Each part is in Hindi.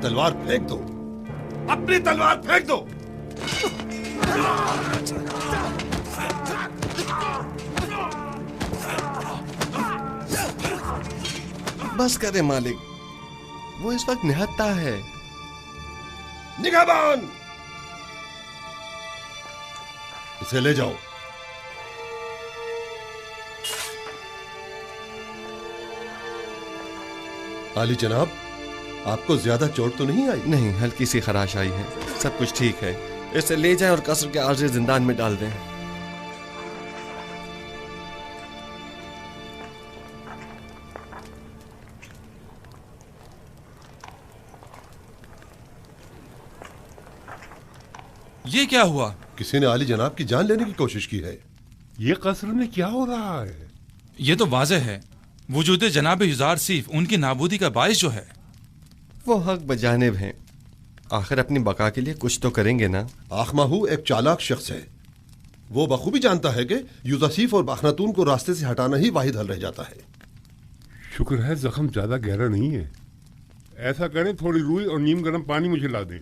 तलवार फेंक दो, अपनी तलवार फेंक दो। बस करे मालिक, वो इस वक्त निहत्ता है। निगाहबान, इसे ले जाओ। आली जनाब, आपको ज्यादा चोट तो नहीं आई? नहीं, हल्की सी खराश आई है, सब कुछ ठीक है। इसे ले जाएं और कसर के आर्जी जिंदान में डाल दें। ये क्या हुआ? किसी ने आली जनाब की जान लेने की कोशिश की है। ये कसर में क्या हो रहा है? ये तो वाज़ेह है, वजूद जनाब युज़ार सीफ उनकी नाबूदी का बाइस जो है। वो हक बजानिब हैं, आखिर अपनी बका के लिए कुछ तो करेंगे ना। आखमाहू एक चालाक शख्स है, वो बखूबी जानता है कि यूसुफ और बखनातून को रास्ते से हटाना ही वाहिद हल रह जाता है। शुक्र है जख्म ज्यादा गहरा नहीं है। ऐसा करें, थोड़ी रूई और नीम गर्म पानी मुझे ला दें।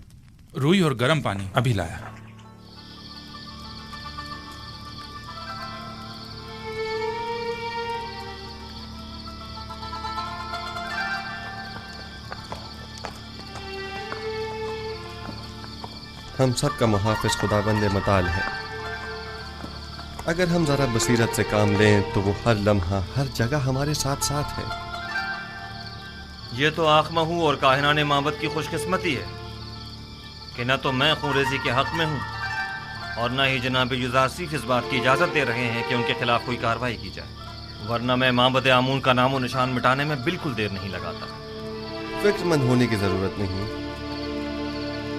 रूई और गर्म पानी अभी लाया। हम सब का मुहाफिज खुदाबंद मताल है। अगर हम जरा बसीरत से काम लें तो वो हर लम्हा हर जगह हमारे साथ साथ है। ये तो आखमहू और काहिनाने माबद की खुशकिस्मती है कि न तो मैं खूरेजी के हक में हूँ और न ही जनाब युज़ारसीफ इस बात की इजाज़त दे रहे हैं कि उनके खिलाफ कोई कार्रवाई की जाए, वरना मैं माबद आमून का नामो निशान मिटाने में बिल्कुल देर नहीं लगाता। फिक्रमंद होने की जरूरत नहीं।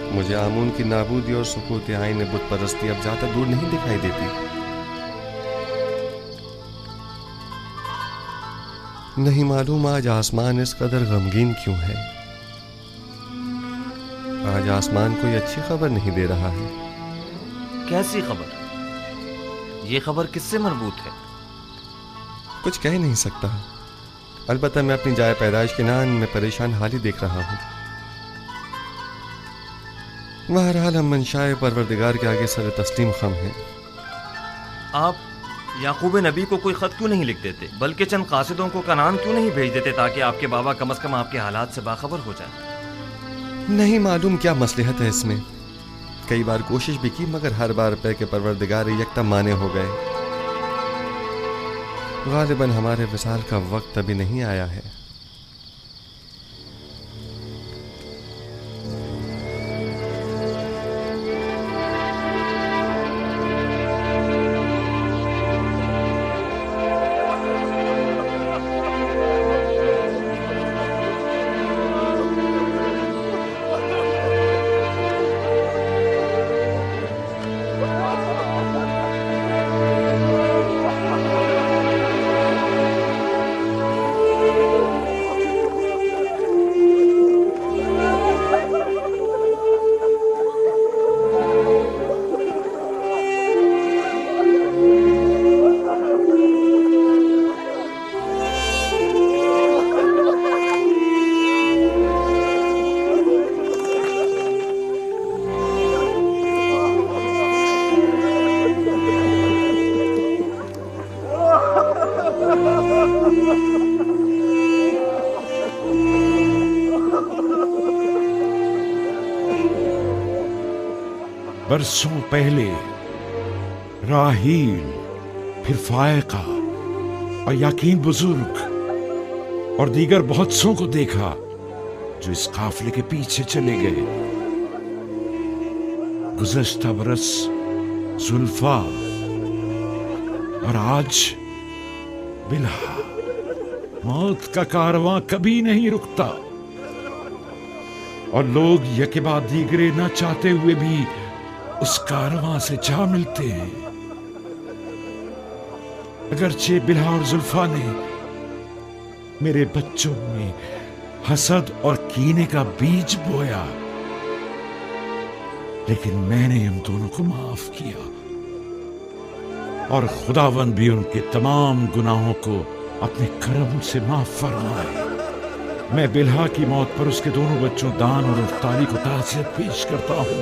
मुझे आमून की नाबूदी और सुकूत आईन बुत परस्ती अब ज्यादा दूर नहीं दिखाई देती। नहीं मालूम आज आसमान इस कदर गमगीन क्यों है। आज आसमान कोई अच्छी खबर नहीं दे रहा है। कैसी खबर? ये खबर किससे मरबूत है? कुछ कह नहीं सकता, अलबत्ता मैं अपनी जाए पैदाइश के नान में परेशान हाल ही देख रहा हूँ। बहरहाल हम मंशाए परवरदिगार के आगे सर तस्लीम खम हैं। आप याकूब नबी को कोई खत क्यों नहीं लिख देते, बल्कि चंद कासिदों को कनान क्यों नहीं भेज देते ताकि आपके बाबा कम से कम आपके हालात से बाखबर हो जाए? नहीं मालूम क्या मसलहत है इसमें। कई बार कोशिश भी की मगर हर बार पे के परवरदिगार यकता माने हो गए। गालिबन हमारे विसाल का वक्त अभी नहीं आया है। बरसों पहले राहील, फिर फायका और याकीन बुजुर्ग और दीगर बहुत सो को देखा जो इस काफिले के पीछे चले गए। गुज़श्ता बरस जुल्फा और आज बिल्हा। मौत का कारवां कभी नहीं रुकता और लोग यके बाद दीगरे न चाहते हुए भी उस कारवां से जा मिलते हैं। अगरचे बिल्हा और जुल्फा ने मेरे बच्चों में हसद और कीने का बीज बोया, लेकिन मैंने उन दोनों को माफ किया और खुदावंद भी उनके तमाम गुनाहों को अपने करम से माफ फरमाए। मैं बिल्हा की मौत पर उसके दोनों बच्चों दान और अफ्तारी को ताज़ियत पेश करता हूँ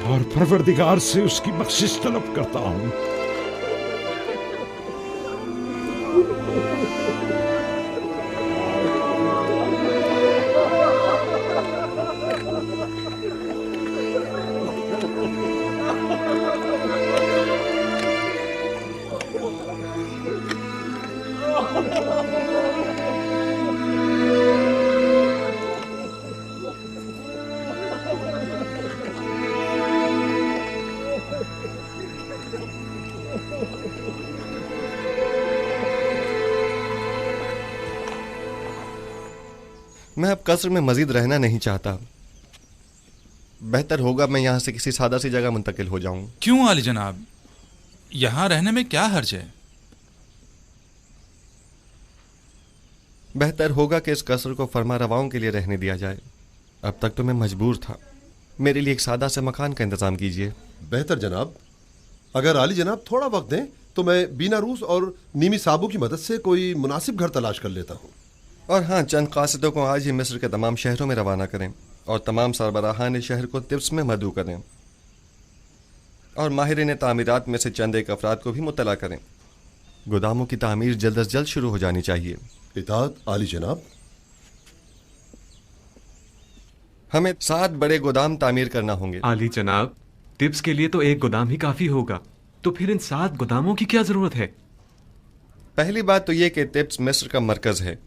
और परवरदिगार से उसकी बख्शिश तलब करता हूँ। मैं अब कसर में मजीद रहना नहीं चाहता। बेहतर होगा मैं यहाँ से किसी सादा सी जगह मुंतकिल हो जाऊं। क्यों आली जनाब, यहाँ रहने में क्या हर्ज है? बेहतर होगा कि इस कसर को फरमा रवाओं के लिए रहने दिया जाए। अब तक तो मैं मजबूर था। मेरे लिए एक सादा से मकान का इंतजाम कीजिए। बेहतर जनाब, अगर आली जनाब थोड़ा वक्त दें तो मैं बीना रूस और नीमी साबू की मदद से कोई मुनासिब घर तलाश कर लेता हूँ। और हाँ, चंद कासिदों को आज ही मिस्र के तमाम शहरों में रवाना करें और तमाम सरबराहान शहर को तिब्स में मदऊ करें और माहिरीन तामीरात में से चंद एक अफराद को भी मुत्तला करें। गोदामों की तामीर जल्द अज जल्द शुरू हो जानी चाहिए। इताअत आली जनाब। हमें 7 बड़े गोदाम तामीर करना होंगे। आली जनाब, तिब्स के लिए तो एक गोदाम ही काफी होगा, तो फिर इन 7 गोदामों की क्या जरूरत है? पहली बात तो यह कि तिब्स मिस्र का मरकज है।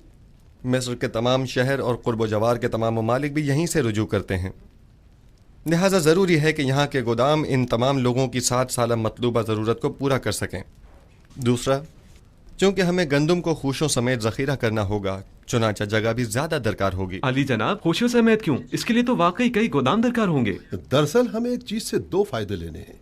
मिस्र के तमाम शहर और कुर्ब जवार के तमाम ममालिक भी यहीं से रुजू करते हैं। लिहाजा ज़रूरी है कि यहाँ के गोदाम इन तमाम लोगों की 7 साल मतलूबा ज़रूरत को पूरा कर सकें। दूसरा, चूँकि हमें गंदम को खुशों समेत ज़ख़ीरा करना होगा, चुनाचा जगह भी ज़्यादा दरकार होगी। अली जनाब, खुशियों समेत क्यों? इसके लिए तो वाकई कई गोदाम दरकार होंगे। दरअसल हमें एक चीज़ से 2 फायदे लेने हैं।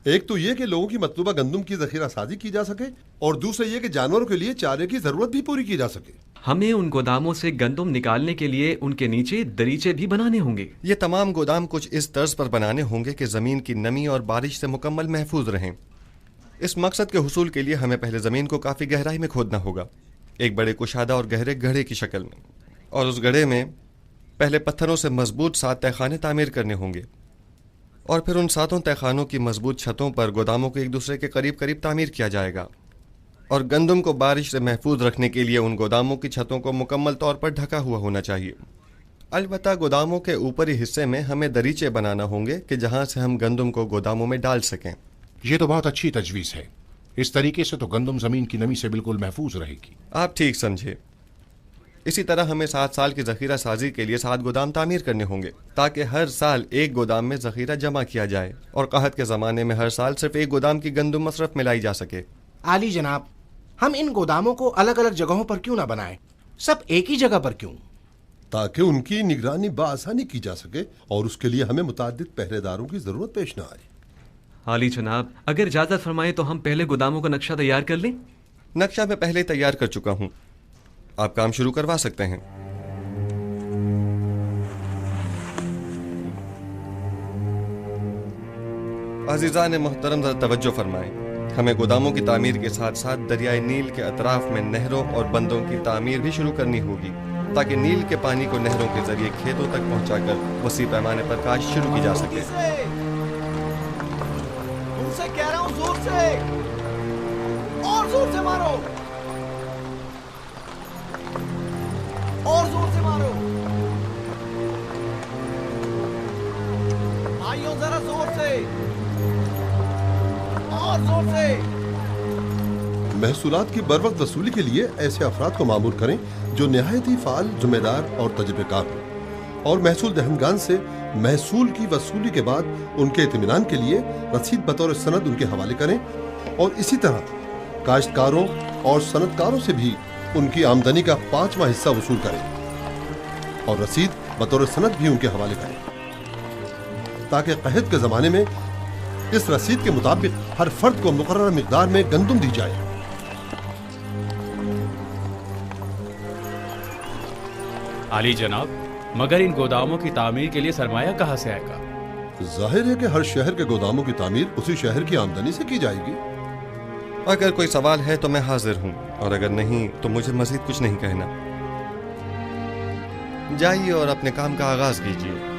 एक तो ये कि लोगों की मतलूबा गंदम की ज़ख़ीरा साजी की जा सके और दूसरा ये कि जानवरों के लिए चारे की ज़रूरत भी पूरी की जा सके। हमें उन गोदामों से गंदम निकालने के लिए उनके नीचे दरीचे भी बनाने होंगे। ये तमाम गोदाम कुछ इस तर्ज पर बनाने होंगे कि ज़मीन की नमी और बारिश से मुकम्मल महफूज रहें। इस मकसद के हुसूल के लिए हमें पहले ज़मीन को काफ़ी गहराई में खोदना होगा, एक बड़े कुशादा और गहरे गड्ढे की शक्ल में, और उस गड्ढे में पहले पत्थरों से मजबूत 7 तहखाने तामीर करने होंगे और फिर उन 7 तहखानों की मजबूत छतों पर गोदामों को एक दूसरे के करीब करीब तामीर किया जाएगा। और गंदम को बारिश से महफूज रखने के लिए उन गोदामों की छतों को मुकम्मल तौर पर ढका हुआ होना चाहिए। अलबत्ता गोदामों के ऊपरी हिस्से में हमें दरीचे बनाना होंगे कि जहाँ से हम गंदम को गोदामों में डाल सकें। ये तो बहुत अच्छी तजवीज़ है। इस तरीके से तो गंदम ज़मीन की नमी से बिल्कुल महफूज रहेगी। आप ठीक समझे। इसी तरह हमें 7 साल की ज़ख़ीरा साजी के लिए 7 गोदाम तामीर करने होंगे ताकि हर साल एक गोदाम में ज़ख़ीरा जमा किया जाए और कहत के ज़माने में हर साल सिर्फ एक गोदाम की गंदम मसरफ में लाई जा सके। आली जनाब, हम इन गोदामों को अलग अलग जगहों पर क्यों ना बनाएं? सब एक ही जगह पर क्यों? ताकि उनकी निगरानी बआसानी की जा सके और उसके लिए हमें मुताद्दिद पहरेदारों की जरूरत पेश ना आए। आली जनाब, अगर इजाजत फरमाए तो हम पहले गोदामों का नक्शा तैयार कर लें। नक्शा मैं पहले तैयार कर चुका हूँ, आप काम शुरू करवा सकते हैं। अज़ीज़ान मोहतरम, ज़रा तवज्जो फरमाएं। हमें गोदामों की तामीर के साथ साथ दरियाए नील के अतराफ में नहरों और बंदों की तामीर भी शुरू करनी होगी ताकि नील के पानी को नहरों के जरिए खेतों तक पहुंचाकर वसी पैमाने पर काश्त शुरू की जा सके। उनसे कह रहा हूं, जोर से और जोर से मारो, और जोर से मारो भाइयों, जरा जोर से और जोर से। महसूलात की बरवक्त वसूली के लिए ऐसे अफराद को मामूर करें जो निहायत ही फाल, जिम्मेदार और तजुर्बेकार हो और महसूल दहनगान से महसूल की वसूली के बाद उनके इत्मीनान के लिए रसीद बतौर सनद उनके हवाले करें और इसी तरह काश्तकारों और सनदकारों से भी उनकी आमदनी का 5वां हिस्सा वसूल करें और रसीद बतौर सनद भी उनके हवाले करें ताकि कहत के ज़माने में इस रसीद के मुताबिक हर फर्द को मुकर्रर मिकदार में गंदम दी जाए। आली जनाब, मगर इन गोदामों की तामीर के लिए सरमाया कहाँ से आएगा? जाहिर है कि हर शहर के गोदामों की तामीर उसी शहर की आमदनी से की जाएगी। अगर कोई सवाल है तो मैं हाजिर हूँ और अगर नहीं तो मुझे मजीद कुछ नहीं कहना। जाइए और अपने काम का आगाज कीजिए।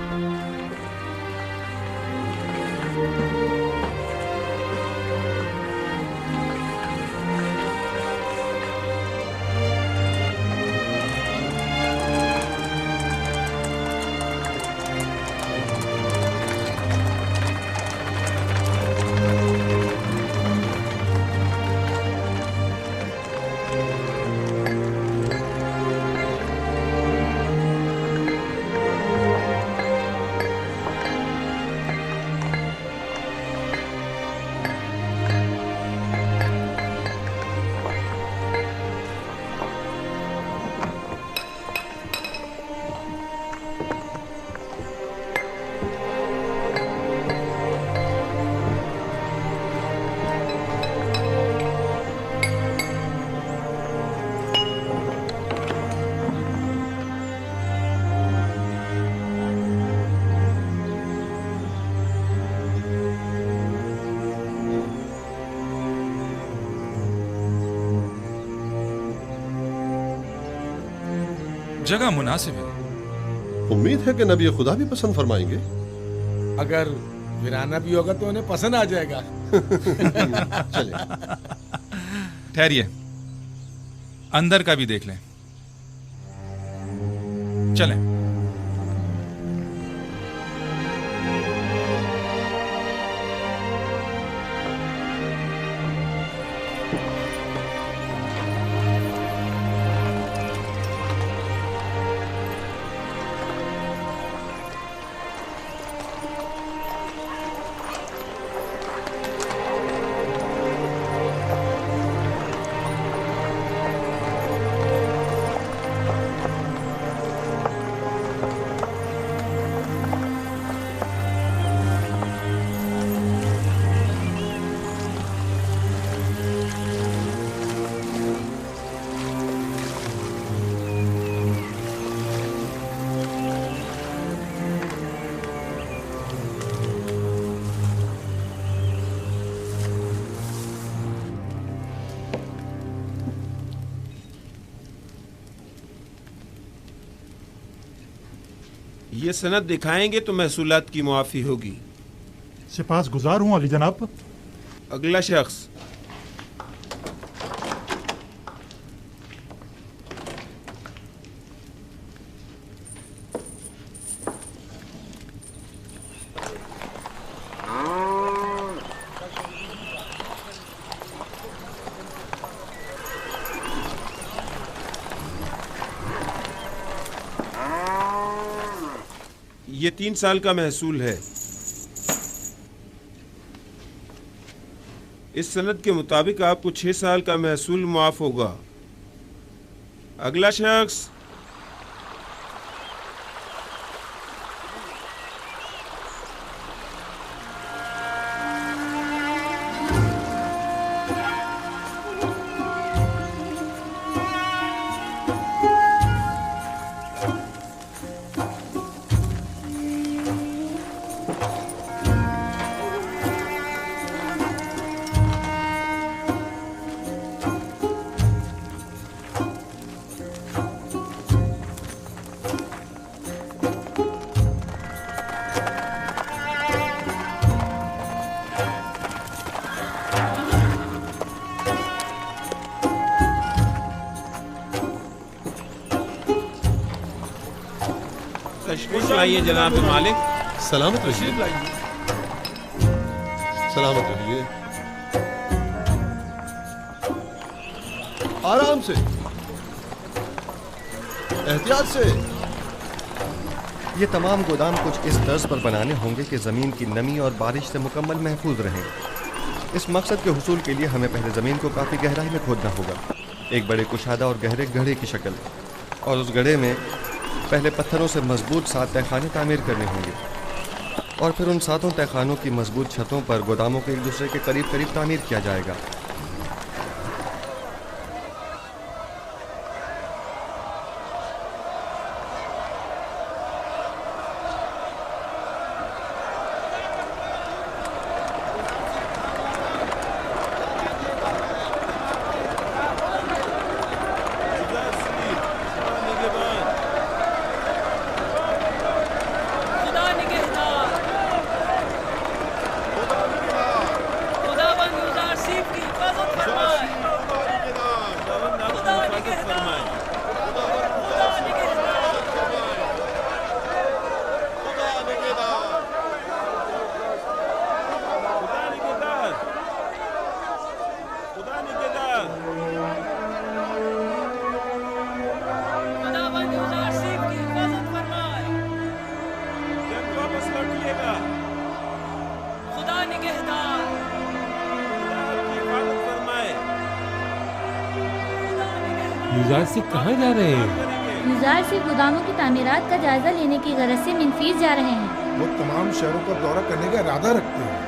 जगह मुनासिब है। उम्मीद है कि नबी खुदा भी पसंद फरमाएंगे। अगर वीराना भी होगा तो उन्हें पसंद आ जाएगा। चलिए ठहरिए, अंदर का भी देख लें। चलें। ये सनद दिखाएंगे तो महसूलात की मुआफ़ी होगी। सिपास गुजार हूँ अली जनाब। अगला शख्स। ये 3 साल का महसूल है। इस सनद के मुताबिक आपको 6 साल का महसूल मुआफ होगा। अगला शख्स। तशरीफ लाइए जनाब मालिक। सलामत रहिए। सलामत रहिए। आराम से, एहतियात से। ये तमाम गोदाम कुछ इस तर्ज पर बनाने होंगे कि ज़मीन की नमी और बारिश से मुकम्मल महफूज रहें। इस मकसद के हुसूल के लिए हमें पहले ज़मीन को काफ़ी गहराई में खोदना होगा, एक बड़े कुशादा और गहरे गढ़े की शक्ल, और उस गढ़े में पहले पत्थरों से मजबूत 7 तहखाने तामीर करने होंगे, और फिर उन 7 तहखानों की मजबूत छतों पर गोदामों को एक दूसरे के करीब करीब तामीर किया जाएगा। युजारसिफ कहाँ जा रहे हैं? युजारसिफ गोदामों की तामीरात का जायजा लेने की गरज से मिनफीस जा रहे हैं। वो तमाम शहरों पर दौरा करने का इरादा रखते हैं।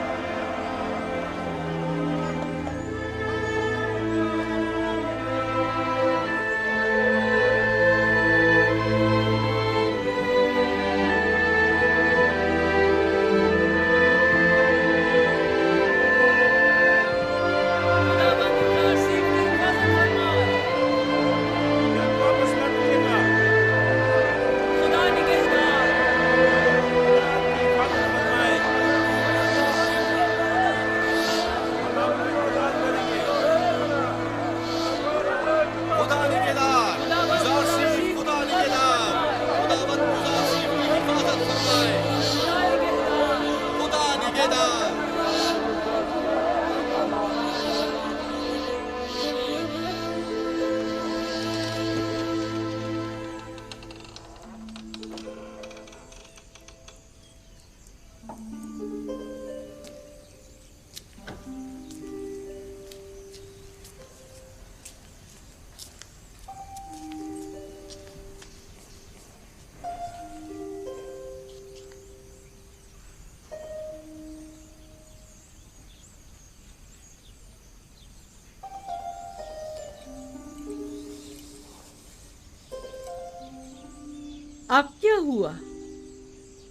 अब क्या हुआ?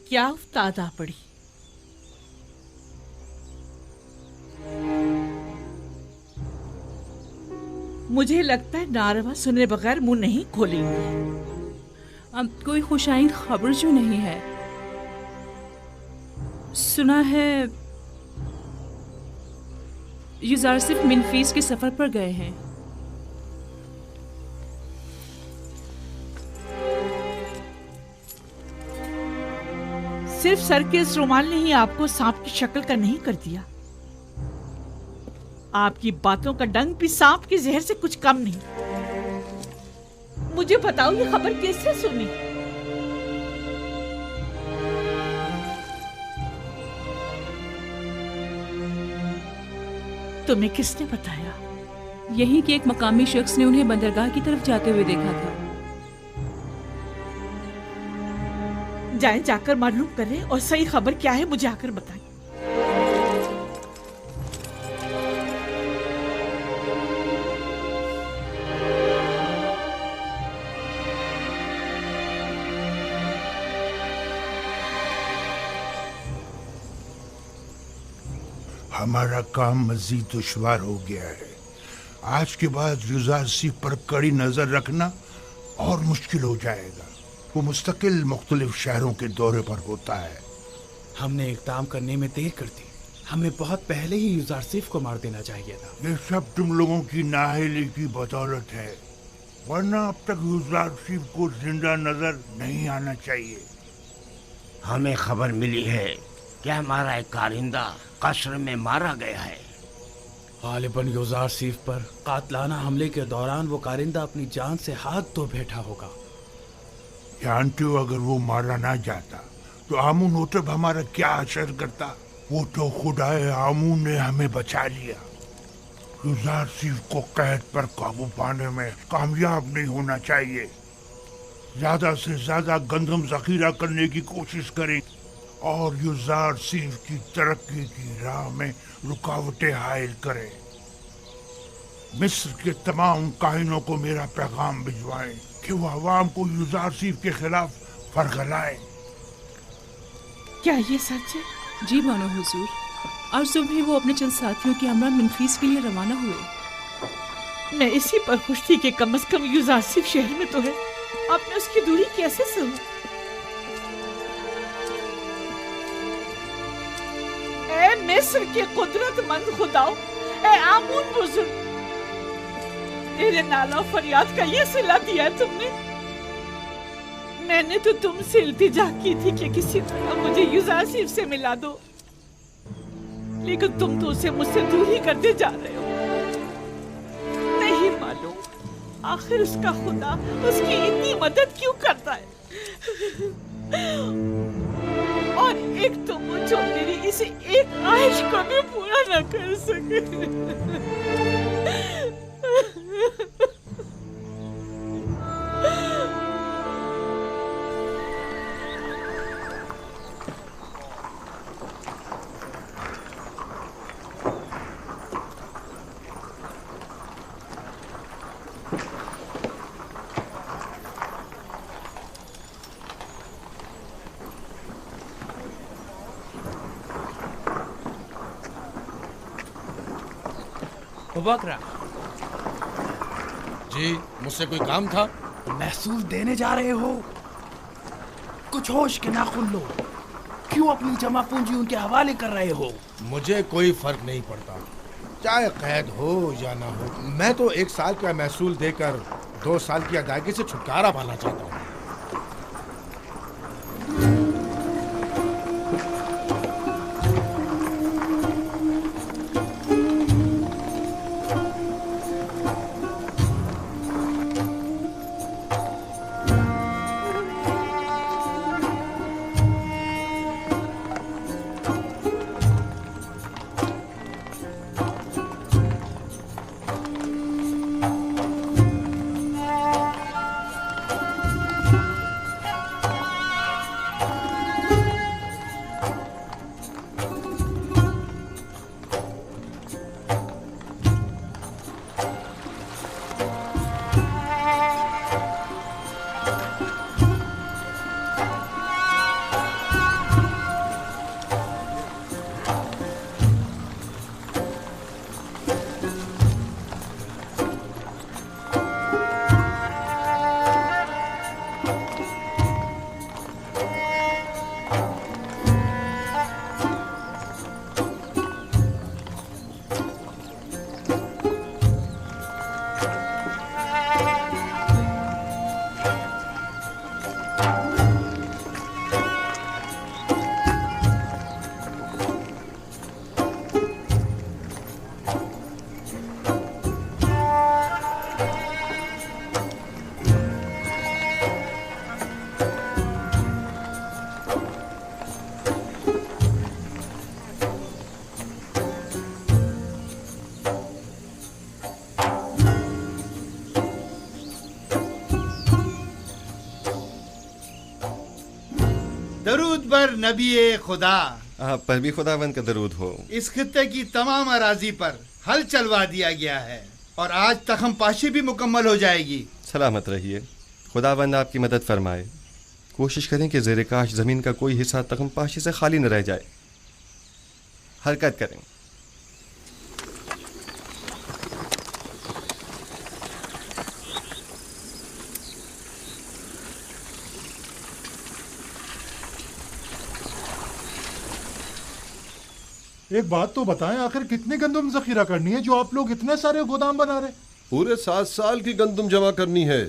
क्या उफ्ताद आ पड़ी? मुझे लगता है नारवा सुने बगैर मुंह नहीं खोलेंगे। अब कोई खुशाइन खबर जो नहीं है। सुना है युजारसिफ मिनफीस के सफर पर गए हैं। सिर्फ सर के इस रुमाल ने ही आपको सांप की शक्ल का नहीं कर दिया। आपकी बातों का डंक भी सांप के जहर से कुछ कम नहीं। मुझे बताओ ये खबर कैसे सुनी? तुम्हें किसने बताया? यही कि एक मकामी शख्स ने उन्हें बंदरगाह की तरफ जाते हुए देखा था। जाएं, जाकर मालूम करें और सही खबर क्या है मुझे आकर बताएं। हमारा काम मजीद दुश्वार हो गया है। आज के बाद युजारसिफ पर कड़ी नजर रखना और मुश्किल हो जाएगा। वो मुस्तकिल मुख्तलिफ शहरों के दौरे पर होता है। हमने इक़दाम करने में देर कर दी। हमें बहुत पहले ही युजारसिफ को मार देना चाहिए था। ये सब तुम लोगों की नाअहली की बदौलत है, वरना अब तक युजारसिफ को जिंदा नजर नहीं आना चाहिए। हमें खबर मिली है कि हमारा एक कारिंदा कस्र में मारा गया है। गालिबन युजारसिफ पर कातलाना हमले के दौरान वो कारिंदा अपनी जान से हाथ धो बैठा होगा। जानते हो, अगर वो मारा ना जाता तो आमून होतब हमारा क्या असर करता। वो तो खुदाए आमून ने हमें बचा लिया। युजारसिफ को कैद पर काबू पाने में कामयाब नहीं होना चाहिए। ज्यादा से ज्यादा गंदम जखीरा करने की कोशिश करें और युजारसिफ की तरक्की की राह में रुकावटें हायल करें। मिस्र के तमाम काहिनों को मेरा पैगाम भिजवाएं कि वो अवाम को युजारसिफ के खिलाफ फरगलाएं। क्या ये सच है? जी मानो हुजूर। और सुबह वो अपने चंद साथियों के हमरा मिनफीस के लिए रवाना हुए। मैं इसी पर खुश थी कि कम से कम युजारसिफ शहर में तो है। आपने उसकी दूरी कैसे सुनी? ए मिस्र के कुदरतमंद खुदाओ, ए आमून बुजुर्ग, तेरे नाला फरियाद का ये सिला दिया तुमने। मैंने तो तुमसे इल्तिजा की थी कि किसी तरह मुझे युजारसिफ से मिला दो, लेकिन तुम तो उसे मुझसे दूर ही करते जा रहे हो। नहीं मालूम आखिर उसका खुदा उसकी इतनी मदद क्यों करता है। और एक तो वो जो मेरी इसे एक ख्वाहिश को भी पूरा न कर सके। बकरा जी, मुझसे कोई काम था? महसूल देने जा रहे हो? कुछ होश के नाखुन लो। क्यों अपनी जमा पूंजी उनके हवाले कर रहे हो? मुझे कोई फर्क नहीं पड़ता, चाहे कैद हो या ना हो। मैं तो 1 साल का महसूल देकर 2 साल की अदायगी से छुटकारा पाना चाहता हूँ। दरूद पर नबी खुदा, आप पर भी खुदावंद का दरूद हो। इस खित्ते की तमाम अराजी पर हल चलवा दिया गया है और आज तखम पाशी भी मुकम्मल हो जाएगी। सलामत रहिए, खुदावंद आपकी मदद फरमाए। कोशिश करें कि ज़ेरे काश ज़मीन का कोई हिस्सा तखम पाशी से खाली न रह जाए। हरकत करें। एक बात तो बताएं, आखिर कितनी गंदम जखीरा करनी है जो आप लोग इतने सारे गोदाम बना रहे? पूरे 7 साल की गंदम जमा करनी है,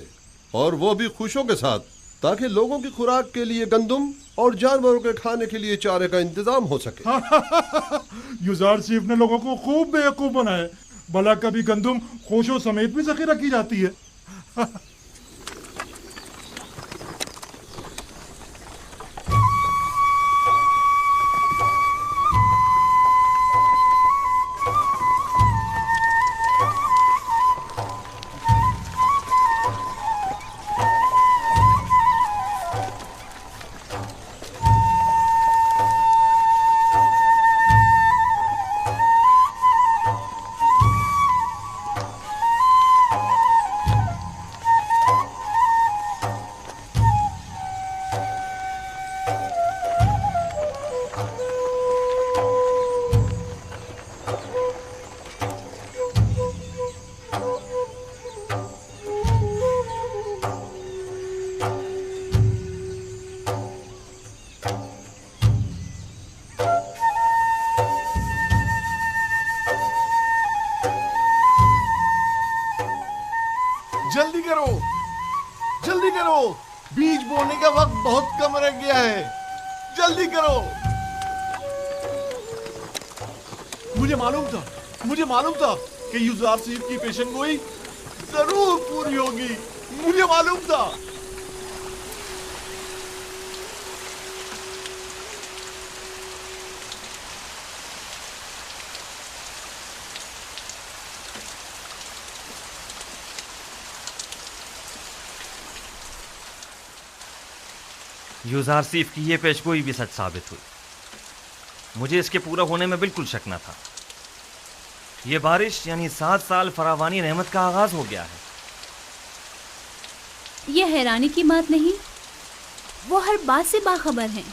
और वो भी खुशों के साथ, ताकि लोगों की खुराक के लिए गंदम और जानवरों के खाने के लिए चारे का इंतजाम हो सके। युजारसीफ ने लोगों को खूब बेवकूफ बनाया। भला कभी गंदम खुशों समेत भी जखीरा की जाती है? जल्दी करो, जल्दी करो, बीज बोने का वक्त बहुत कम रह गया है। जल्दी करो। मुझे मालूम था कि युजारसीफ की पेशन गोई जरूर पूरी होगी। मुझे मालूम था। युजारसीफ की ये पेशगोई भी सच साबित हुई। मुझे इसके पूरा होने में बिल्कुल शक न था। ये बारिश यानी 7 साल फरावानी रहमत का आगाज हो गया है। ये हैरानी की बात नहीं, वो हर बात से बाखबर हैं।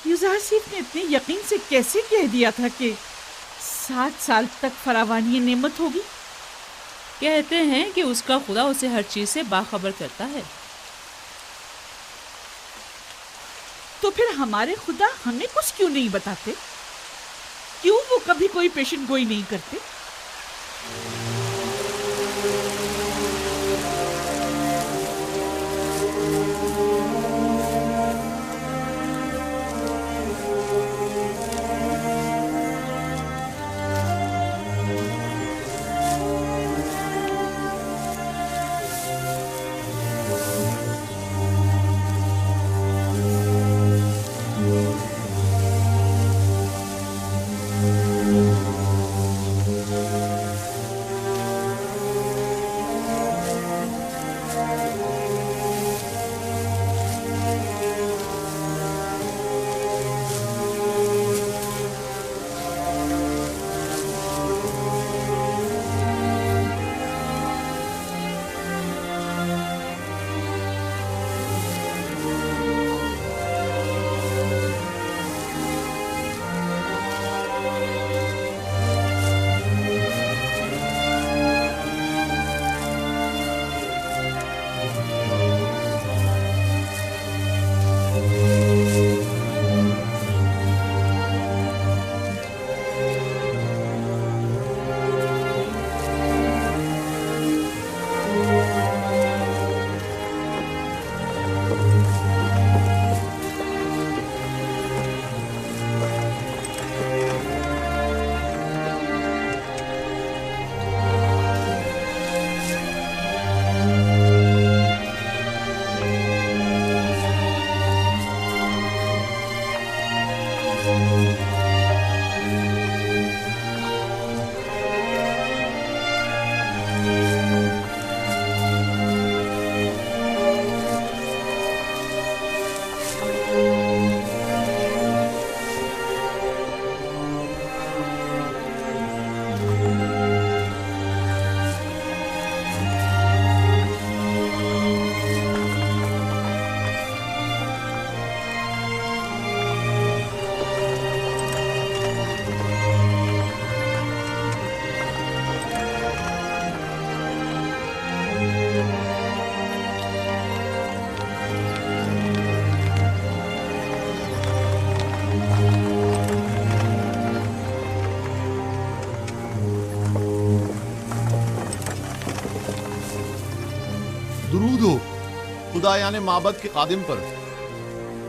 युजारसीफ ने इतने यकीन से कैसे कह दिया था कि 7 साल तक फरावानी नेमत होगी? कहते हैं कि उसका खुदा उसे हर चीज से बाखबर करता है। तो फिर हमारे खुदा हमें कुछ क्यों नहीं बताते? क्यों वो कभी कोई पेशेंट गोई नहीं करते? दुरूद हो खुदा यानी माबद के कादिम पर।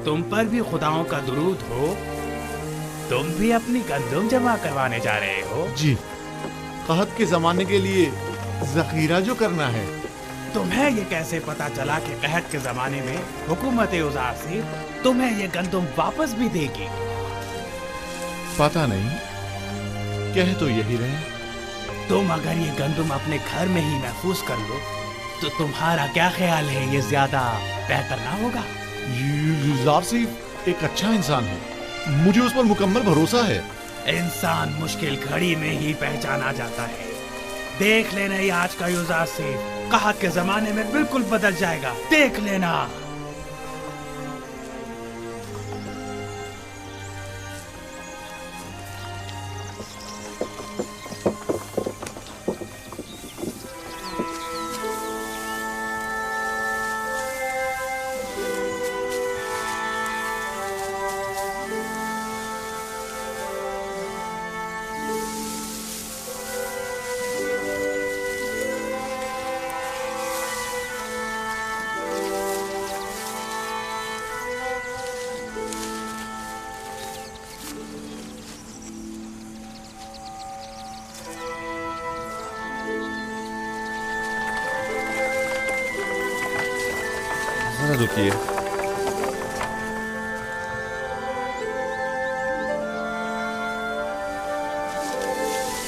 तुम पर भी खुदाओं का दुरूद हो। तुम भी अपनी गंदुम जमा करवाने जा रहे हो? जी, कहत के जमाने के लिए जखीरा जो करना है। तुम्हें ये कैसे पता चला कि कहत के जमाने में हुकूमत युजारसीफ तुम्हें ये गंदुम वापस भी देगी? पता नहीं, कह तो यही रहे। तुम अगर ये गंदुम अपने घर में ही महफूज कर लो तो तुम्हारा क्या ख्याल है, ये ज्यादा बेहतर ना होगा? युजारसीफ एक अच्छा इंसान है, मुझे उस पर मुकम्मल भरोसा है। इंसान मुश्किल घड़ी में ही पहचाना जाता है। देख लेना, ये आज का युजारसीफ कहत के जमाने में बिल्कुल बदल जाएगा, देख लेना। रुकिए,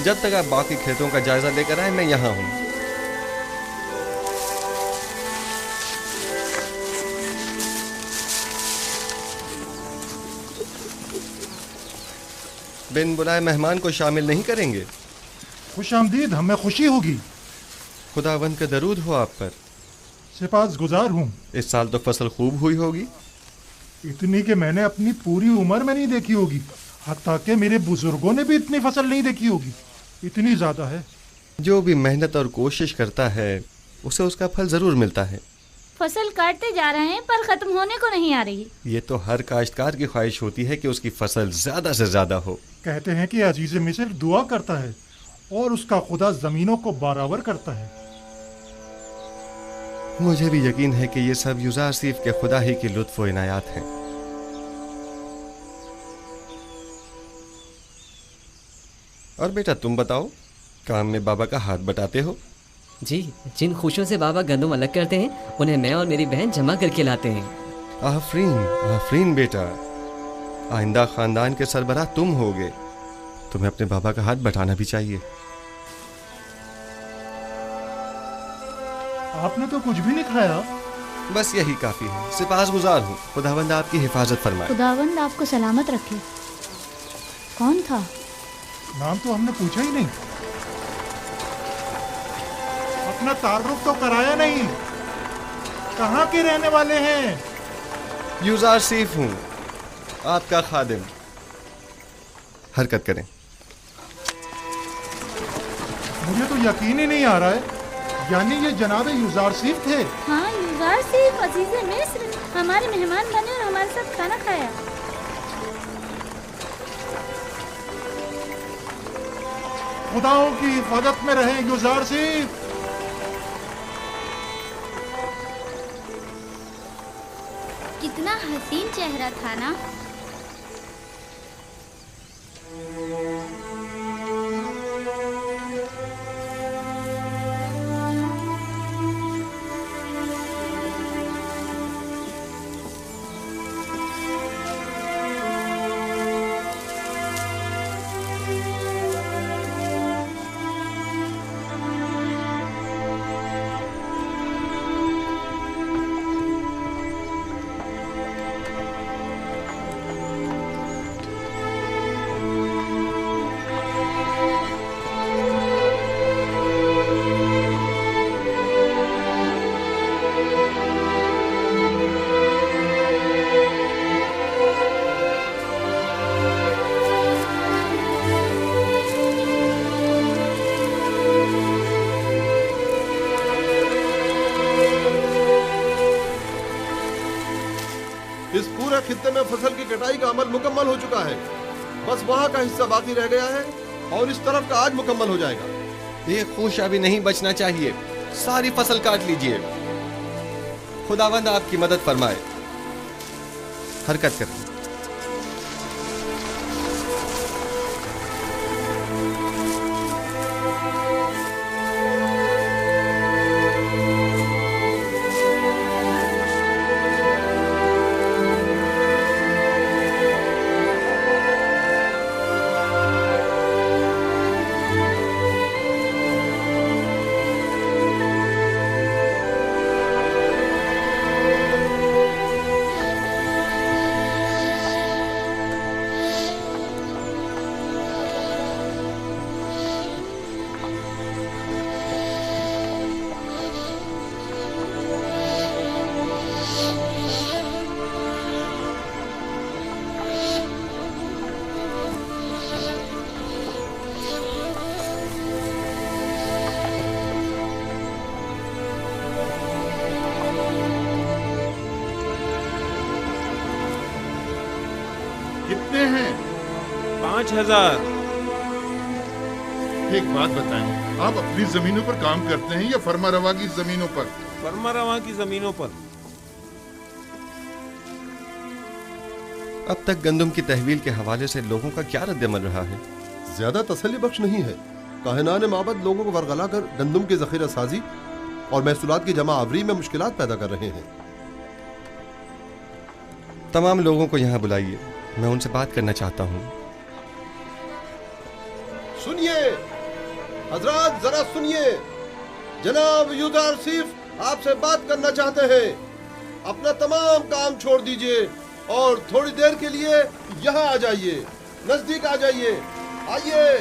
जब तक आप बाकी खेतों का जायजा लेकर आए मैं यहाँ हूँ। बिन बुलाए मेहमान को शामिल नहीं करेंगे? खुश आमदीद, हमें खुशी होगी। खुदावंद का दरूद हो आप पर। सिपासगुजार हूँ। इस साल तो फसल खूब हुई होगी। इतनी कि मैंने अपनी पूरी उम्र में नहीं देखी होगी। हत्ता कि मेरे बुजुर्गों ने भी इतनी फसल नहीं देखी होगी। इतनी ज्यादा है। जो भी मेहनत और कोशिश करता है उसे उसका फल जरूर मिलता है। फसल काटते जा रहे हैं पर खत्म होने को नहीं आ रही। ये तो हर काश्तकार की ख्वाहिश होती है कि उसकी फसल ज्यादा से ज्यादा हो। कहते हैं कि अजीज मिस्र दुआ करता है और उसका खुदा जमीनों को बराबर करता है। मुझे भी यकीन है कि ये सब युजार सीफ के खुदा ही की लुत्फ व इनायात हैं। और बेटा तुम बताओ, काम में बाबा का हाथ बटाते हो? जी, जिन खुशियों से बाबा गंदम अलग करते हैं उन्हें मैं और मेरी बहन जमा करके लाते हैं। आफरीन आफरीन बेटा, आइंदा खानदान के सरबराह तुम होगे। तुम्हें अपने बाबा का हाथ बटाना भी चाहिए। आपने तो कुछ भी नहीं खाया। बस यही काफी है। सिपासगुजार हूँ। खुदावंद आपकी हिफाजत फरमाए। खुदावंद आपको सलामत रखे। कौन था? नाम तो हमने पूछा ही नहीं। अपना तारुफ तो कराया नहीं। कहाँ के रहने वाले हैं? युजार सीफ हूँ, आपका खादिम। हरकत करें। मुझे तो यकीन ही नहीं आ रहा है, यानी ये जनाब युजार सीफ थे। हाँ, युजार सीफ अजीज़े मिस्र हमारे मेहमान बने और हमारे साथ खाना खाया। खुदाओं की हिफाजत में रहे युजार सीफ। कितना हसीन चेहरा था ना। खित्ते में फसल की कटाई का अमल मुकम्मल हो चुका है। बस वहाँ का हिस्सा बाकी रह गया है और इस तरफ का आज मुकम्मल हो जाएगा। ये खुश अभी नहीं बचना चाहिए। सारी फसल काट लीजिए। खुदावंद आपकी मदद फरमाए। हरकत करें। कितने हैं? 5000। एक बात बताएं, आप अपनी जमीनों पर काम करते हैं या फर्मा रवा की जमीनों पर? फर्मा रवा की जमीनों पर। अब तक गंदम की तहवील के हवाले से लोगों का क्या रद्दअमल रहा है? ज्यादा तसल्ली बख्श नहीं है। काहिनान माबद लोगों को वरगला कर गंदम की जखीरा साजी और महसूलात की जमा आवरी में मुश्किलात पैदा कर रहे हैं। तमाम लोगों को यहाँ बुलाइए, मैं उनसे बात करना चाहता हूँ। सुनिए हजरात, जरा सुनिए। जनाब युजार सीफ आपसे बात करना चाहते हैं। अपना तमाम काम छोड़ दीजिए और थोड़ी देर के लिए यहाँ आ जाइए। नजदीक आ जाइए, आइए।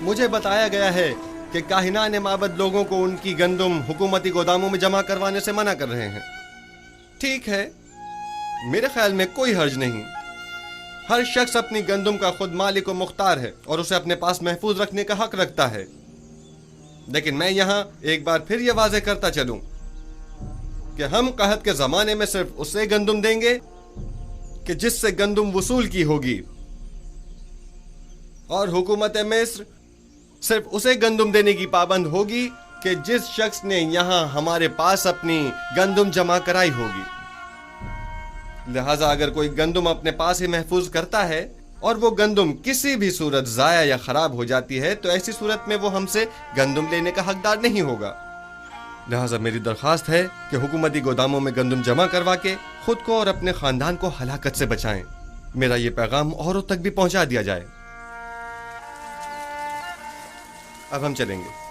मुझे बताया गया है कि काहिनान माबद लोगों को उनकी गंदुम हुकूमती गोदामों में जमा करवाने से मना कर रहे हैं। ठीक है, मेरे ख्याल में कोई हर्ज नहीं। हर शख्स अपनी गंदुम का खुद मालिक व मुख्तार है और उसे अपने पास महफूज रखने का हक रखता है। लेकिन मैं यहां एक बार फिर यह वाज़ेह करता चलूं कि हम कहत के जमाने में सिर्फ उसे गंदुम देंगे कि जिससे गंदुम वसूल की होगी, और हुकूमत मिस्र सिर्फ उसे गंदुम देने की पाबंद होगी कि जिस शख्स ने यहां हमारे पास अपनी गंदुम जमा कराई होगी। लिहाजा अगर कोई गंदुम अपने पास ही महफूज करता है और वो गंदुम किसी भी सूरत जाया या खराब हो जाती है, तो ऐसी सूरत में वो हमसे गंदुम लेने का हकदार नहीं होगा। लिहाजा मेरी दरख्वास्त है कि हुकूमती गोदामों में गंदुम जमा करवा के खुद को और अपने खानदान को हलाकत से बचाएं। मेरा ये पैगाम औरों तक भी पहुंचा दिया जाए। अब हम चलेंगे।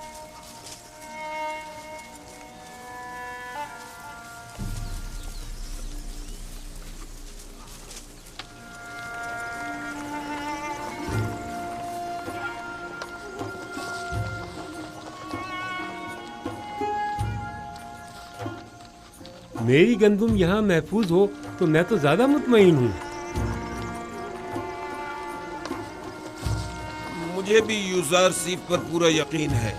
मेरी गंदुम यहाँ महफूज हो तो मैं तो ज्यादा मुतमईन हूँ। मुझे भी यूज़रसीफ पर पूरा यकीन है।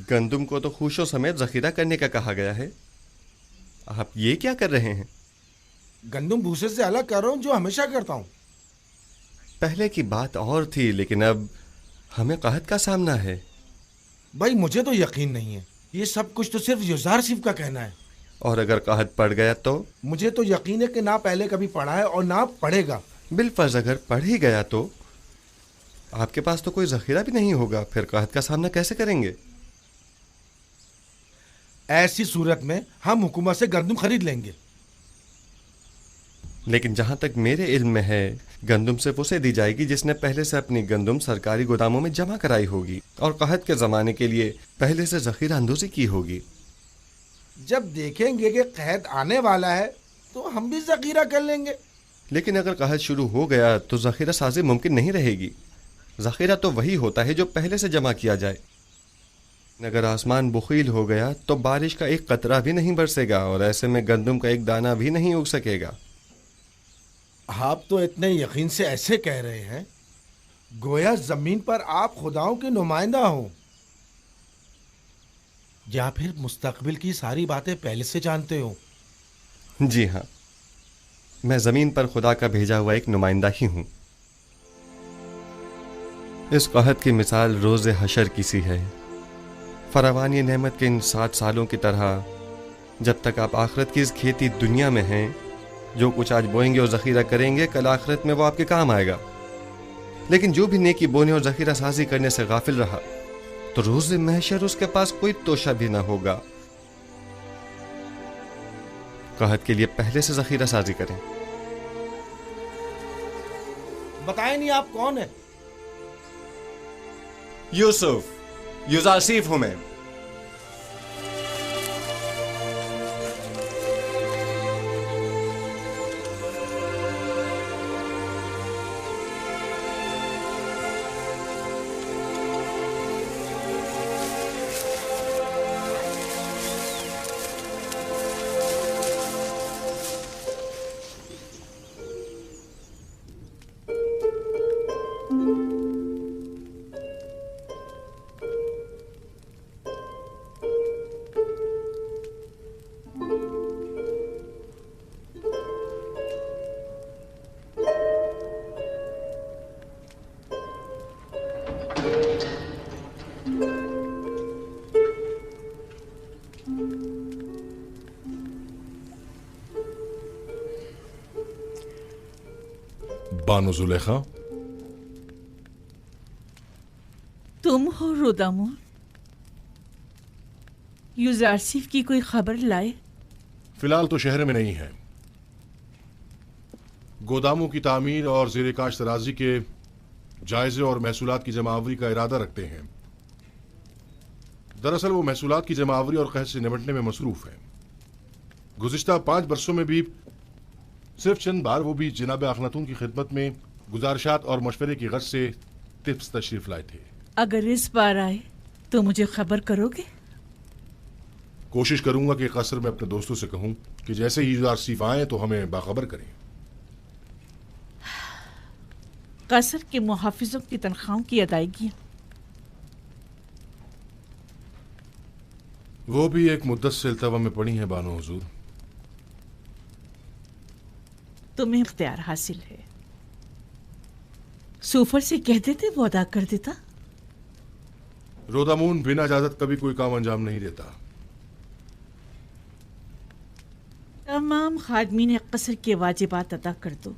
गंदुम को तो खुशों समेत जखीरा करने का कहा गया है। आप ये क्या कर रहे हैं? गंदुम भूसे से अलग कर रहा हूं, जो हमेशा करता हूं। पहले की बात और थी, लेकिन अब हमें कहत का सामना है। भाई मुझे तो यकीन नहीं है, ये सब कुछ तो सिर्फ यूज़रसीफ का कहना है। और अगर कहत पड़ गया तो? मुझे तो यकीन है कि ना पहले कभी पढ़ा है और ना पढ़ेगा। बिलफर्ज अगर पढ़ ही गया तो आपके पास तो कोई जखीरा भी नहीं होगा, फिर कहत का सामना कैसे करेंगे? ऐसी सूरत में हम हुकूमत से गंदुम खरीद लेंगे। लेकिन जहां तक मेरे इल्म में है, गंदुम सिर्फ उसे दी जाएगी जिसने पहले से अपनी गंदुम सरकारी गोदामों में जमा कराई होगी और कहत के जमाने के लिए पहले से जखीरा अंदोजी की होगी। जब देखेंगे कि कहत आने वाला है तो हम भी जखीरा कर लेंगे। लेकिन अगर कहत शुरू हो गया तो जखीरा साजी मुमकिन नहीं रहेगी। जखीरा तो वही होता है जो पहले से जमा किया जाए। अगर आसमान बुखील हो गया तो बारिश का एक कतरा भी नहीं बरसेगा और ऐसे में गंदुम का एक दाना भी नहीं उग सकेगा। आप तो इतने यकीन से ऐसे कह रहे हैं गोया जमीन पर आप खुदाओं के नुमाइंदा हो, या फिर मुस्तकबिल की सारी बातें पहले से जानते हो। जी हाँ, मैं जमीन पर खुदा का भेजा हुआ एक नुमाइंदा ही हूं। इस कहत की मिसाल रोज़े हशर की सी है। फरावानी नेमत के इन 7 सालों की तरह जब तक आप आखिरत की इस खेती दुनिया में हैं, जो कुछ आज बोएंगे और जखीरा करेंगे, कल आखिरत में वो आपके काम आएगा। लेकिन जो भी नेकी बोने और जखीरा साजी करने से गाफिल रहा तो रोज़े महशर उसके पास कोई तोशा भी ना होगा। कहत के लिए पहले से जखीरा साजी करें। बताए नहीं आप कौन है? यूसुफ, यूज़रसीफ हूं मैं। बानो जुलेखा, तुम हो रुदामुन? युजारसिफ की कोई खबर लाए? फिलहाल तो शहर में नहीं है। गोदामों की तामीर और ज़ेर काश्त तराजी के जायजे और महसूलात की जमावरी का इरादा रखते हैं। दरअसल वो महसूलात की जमावरी और कहत से निपटने में मसरूफ है। गुज़िश्ता 5 बरसों में भी सिर्फ चंद बार वो भी जनाब अखनातून की खिदमत में गुजारिशात और मशवरे की गर्ज से टिप्स तशरीफ लाए थे। अगर इस बार आए तो मुझे खबर करोगे? कोशिश करूंगा कि कसर में अपने दोस्तों से कहूं कि जैसे ही युजारसिफ आए तो हमें बाखबर करें। कसर के मुहाफिजों की तनख्वाहों की अदायगी वो भी एक मुद्दत से इल्तवा में पड़ी हैं बानो हुजूर। तुम्हें इख्तियार हासिल है। सूफर से कह देते वो अदा कर देता। रोदामून बिना इजाजत कभी कोई काम अंजाम नहीं देता। तमाम खादमीन कसर के वाजिबात अदा कर दो।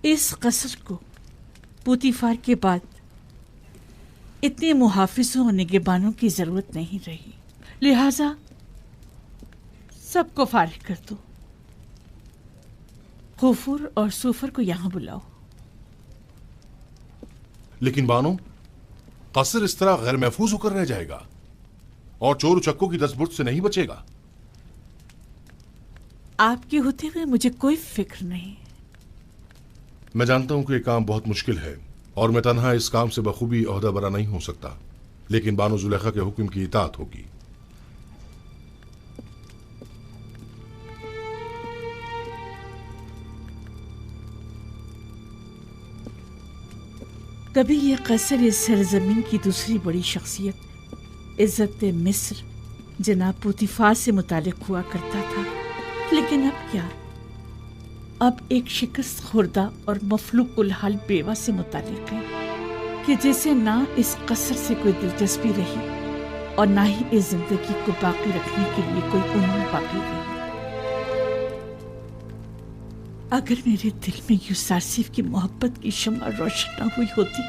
इस कसर को पुतीफार के बाद इतने मुहाफिजों और निगहबानों की जरूरत नहीं रही, लिहाजा सबको फारिग कर दो। खुफुर और सूफर को यहां बुलाओ। लेकिन बानो, कसर इस तरह गैर महफूज होकर रह जाएगा और चोर उचक्कों की दस्तबुर्द से नहीं बचेगा। आपके होते हुए मुझे कोई फिक्र नहीं। मैं जानता हूं कि यह काम बहुत मुश्किल है और मैं तन्हा इस काम से बखूबी ओहदा बरा नहीं हो सकता, लेकिन बानो जुलेखा के हुक्म की इताअत होगी। कभी यह कसर इस सरजमीन की दूसरी बड़ी शख्सियत इज्जत मिस्र जनाब पुतीफार से मुतालिक हुआ करता था, लेकिन अब क्या? अब एक शिकस्त खुर्दा और मफलूकुल हाल बेवा से मुतालिक है कि जैसे ना इस कसर से कोई दिलचस्पी रही और ना ही इस जिंदगी को बाकी रखने के लिए कोई उम्मीद बाकी रही। अगर मेरे दिल में युजारसिफ की मोहब्बत की शम्मा रोशन न हुई होती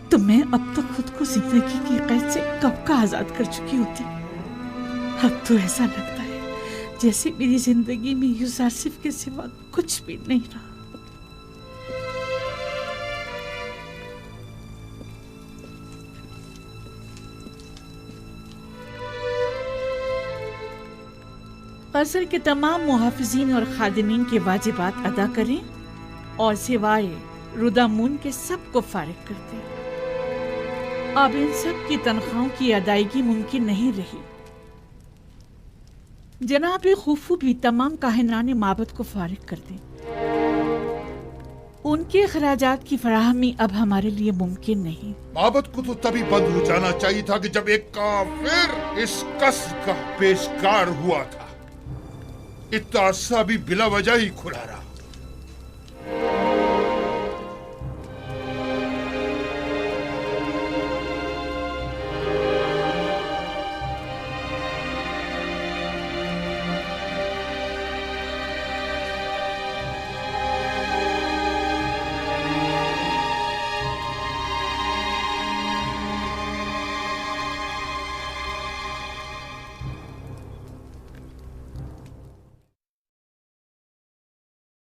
तो मैं अब तक खुद को जिंदगी की कैद से कब का आजाद कर चुकी होती। अब तो ऐसा लगता है जैसे मेरी जिंदगी में युजारसिफ के सिवा कुछ भी नहीं रहा। कसर के तमाम मुहाफिजीन और खादिमीन के वाजिबात अदा करें और सिवाय रुदामून के सबको फारिग कर दें। अब इन सब की तनख्वाहों की अदायगी मुमकिन नहीं रही। जनाब खुफू भी तमाम काहिनाने माबद को फारिग कर दें। उनके खराजात की फराहमी अब हमारे लिए मुमकिन नहीं। माबद को तो तभी बंद हो जाना चाहिए था कि जब एक काफिर इस कसर का पेशकार हुआ था। इतना अरसा भी बिला वजह ही खुला रहा।